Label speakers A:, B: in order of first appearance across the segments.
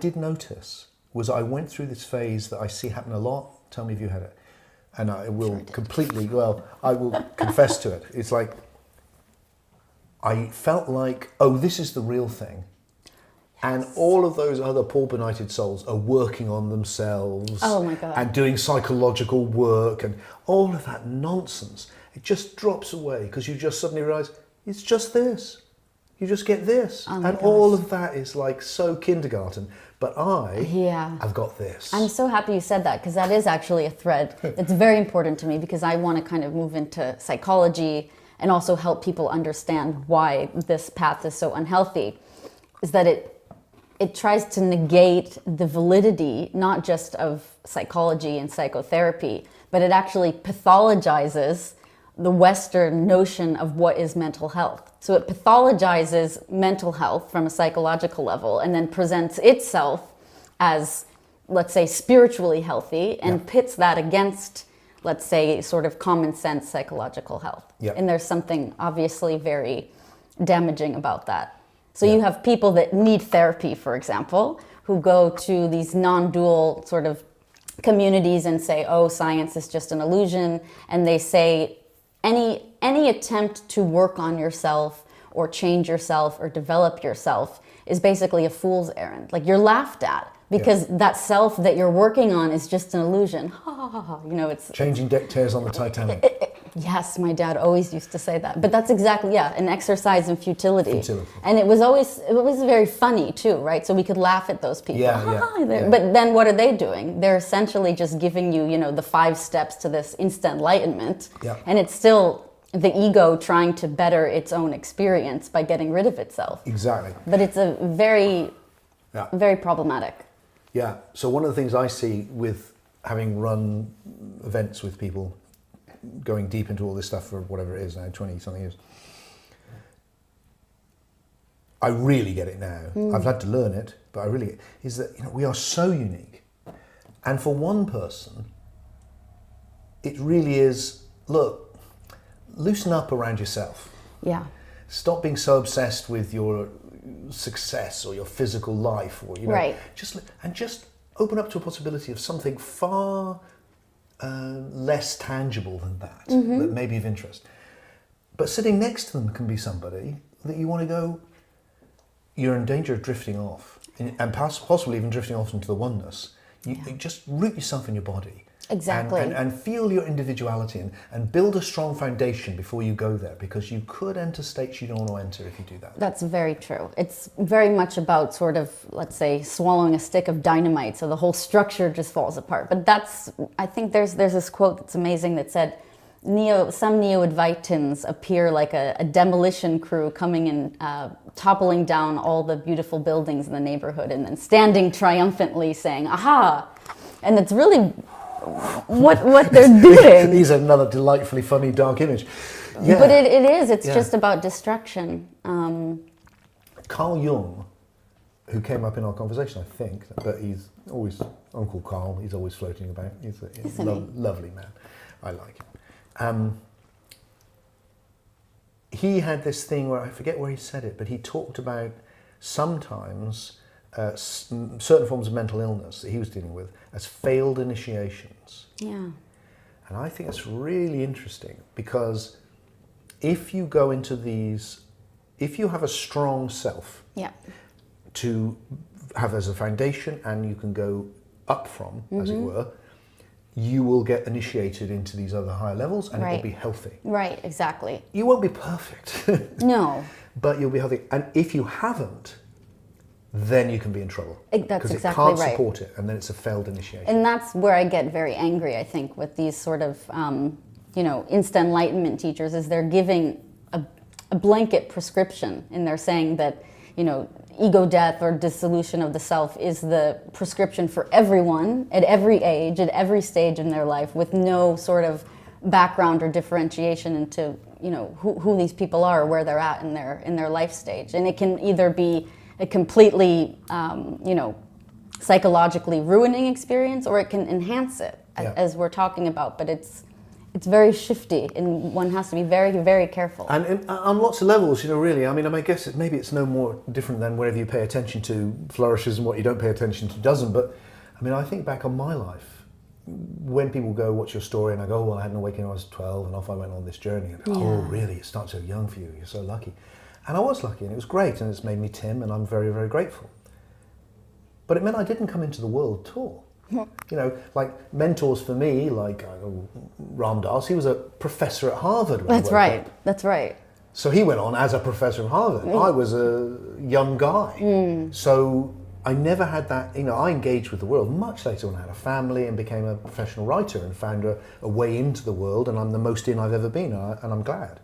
A: did notice was I went through this phase that I see happen a lot. Tell me if you had it. And I will I will confess to it. It's like, I felt like, oh, this is the real thing. And all of those other poor benighted souls are working on themselves.
B: Oh my God.
A: And doing psychological work and all of that nonsense. It just drops away because you just suddenly realize it's just this. You just get this.
B: Oh
A: and
B: gosh.
A: all of that is like so kindergarten. But I've got this.
B: I'm so happy you said that, because that is actually a thread that's very important to me, because I want to kind of move into psychology and also help people understand why this path is so unhealthy, is that it tries to negate the validity, not just of psychology and psychotherapy, but it actually pathologizes the Western notion of what is mental health. So it pathologizes mental health from a psychological level and then presents itself as, let's say, spiritually healthy, and pits that against, let's say, sort of common sense psychological health.
A: Yeah.
B: And there's something obviously very damaging about that. So you have people that need therapy, for example, who go to these non-dual sort of communities and say, oh, science is just an illusion. And they say any attempt to work on yourself or change yourself or develop yourself is basically a fool's errand. Like, you're laughed at because that self that you're working on is just an illusion. Ha ha ha ha. You know, it's
A: changing deck chairs on the Titanic.
B: Yes, my dad always used to say that. But that's exactly, an exercise in futility. And it was very funny too, right? So we could laugh at those people. But then what are they doing? They're essentially just giving you, the 5 steps to this instant enlightenment.
A: Yeah.
B: And it's still the ego trying to better its own experience by getting rid of itself.
A: Exactly.
B: But it's a very problematic.
A: Yeah. So one of the things I see with having run events with people, going deep into all this stuff for whatever it is now, 20 something years, I really get it now. I've had to learn it, but I really, is that we are so unique. And for one person, it really is, look, loosen up around yourself.
B: Yeah.
A: Stop being so obsessed with your success or your physical life, or just open up to a possibility of something far less tangible than that, that may be of interest. But sitting next to them can be somebody that you want to go, you're in danger of drifting off, and possibly even drifting off into the oneness. You just root yourself in your body.
B: Exactly.
A: And feel your individuality and build a strong foundation before you go there, because you could enter states you don't want to enter if you do that.
B: That's very true. It's very much about sort of, let's say, swallowing a stick of dynamite, so the whole structure just falls apart. But I think there's this quote that's amazing that said, some neo-Advaitins appear like a demolition crew coming and toppling down all the beautiful buildings in the neighborhood and then standing triumphantly saying, aha! And it's really what they're doing.
A: These are another delightfully funny dark image. Yeah.
B: But it is. It's just about destruction.
A: Carl Jung, who came up in our conversation, I think, but he's always Uncle Carl. He's always floating about. He's a lovely man. I like him. He had this thing where I forget where he said it, but he talked about sometimes certain forms of mental illness that he was dealing with as failed initiations.
B: Yeah.
A: And I think it's really interesting, because if you go into these, if you have a strong self to have as a foundation and you can go up from, as it were, you will get initiated into these other higher levels and it will be healthy.
B: Right, exactly.
A: You won't be perfect.
B: No.
A: But you'll be healthy. And if you haven't, then you can be in trouble.
B: That's exactly right. Because it can't
A: support it, and then it's a failed initiation.
B: And that's where I get very angry, I think, with these sort of, instant enlightenment teachers, is they're giving a blanket prescription, and they're saying that, ego death or dissolution of the self is the prescription for everyone at every age, at every stage in their life, with no sort of background or differentiation into, who these people are or where they're at in their life stage. And it can either be a completely, psychologically ruining experience, or it can enhance it, as we're talking about. But it's it's very shifty, and one has to be very, very careful.
A: And on lots of levels, really. I mean, I guess maybe it's no more different than whatever you pay attention to flourishes and what you don't pay attention to doesn't. But I mean, I think back on my life, when people go, "What's your story?" and I go, "Oh, well, I had an awakening when I was 12, and off I went on this journey." And, "Oh, really? It starts so young for you. You're so lucky." And I was lucky, and it was great, and it's made me Tim, and I'm very, very grateful. But it meant I didn't come into the world at all. Like mentors for me, like Ram Dass, he was a professor at Harvard.
B: That's right. That's right.
A: So he went on as a professor at Harvard. I was a young guy. So I never had that, I engaged with the world much later when I had a family and became a professional writer and found a way into the world, and I'm the most in I've ever been, and I'm glad.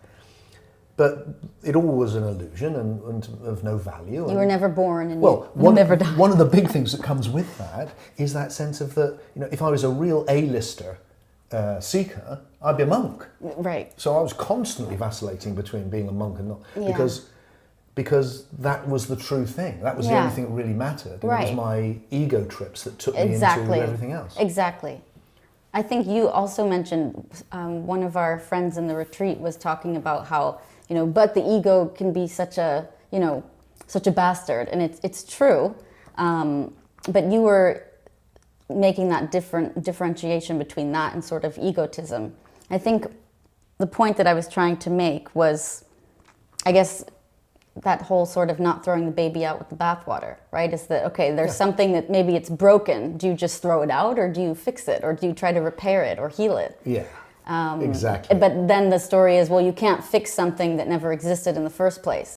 A: But it all was an illusion and of no value.
B: You were never born, and
A: you
B: never died.
A: One of the big things that comes with that is that sense of that, if I was a real A-lister seeker, I'd be a monk.
B: Right.
A: So I was constantly vacillating between being a monk and not,
B: Yeah.
A: because that was the true thing. That was the only thing that really mattered.
B: Right.
A: It was my ego trips that took me into everything else.
B: Exactly. I think you also mentioned, one of our friends in the retreat was talking about how, but the ego can be such a bastard, and it's true. But you were making that differentiation between that and sort of egotism. I think the point that I was trying to make was, I guess, that whole sort of not throwing the baby out with the bathwater, right? Is that, okay, there's something that maybe it's broken. Do you just throw it out, or do you fix it, or do you try to repair it or heal it?
A: Yeah. Exactly.
B: But then the story is, well, you can't fix something that never existed in the first place.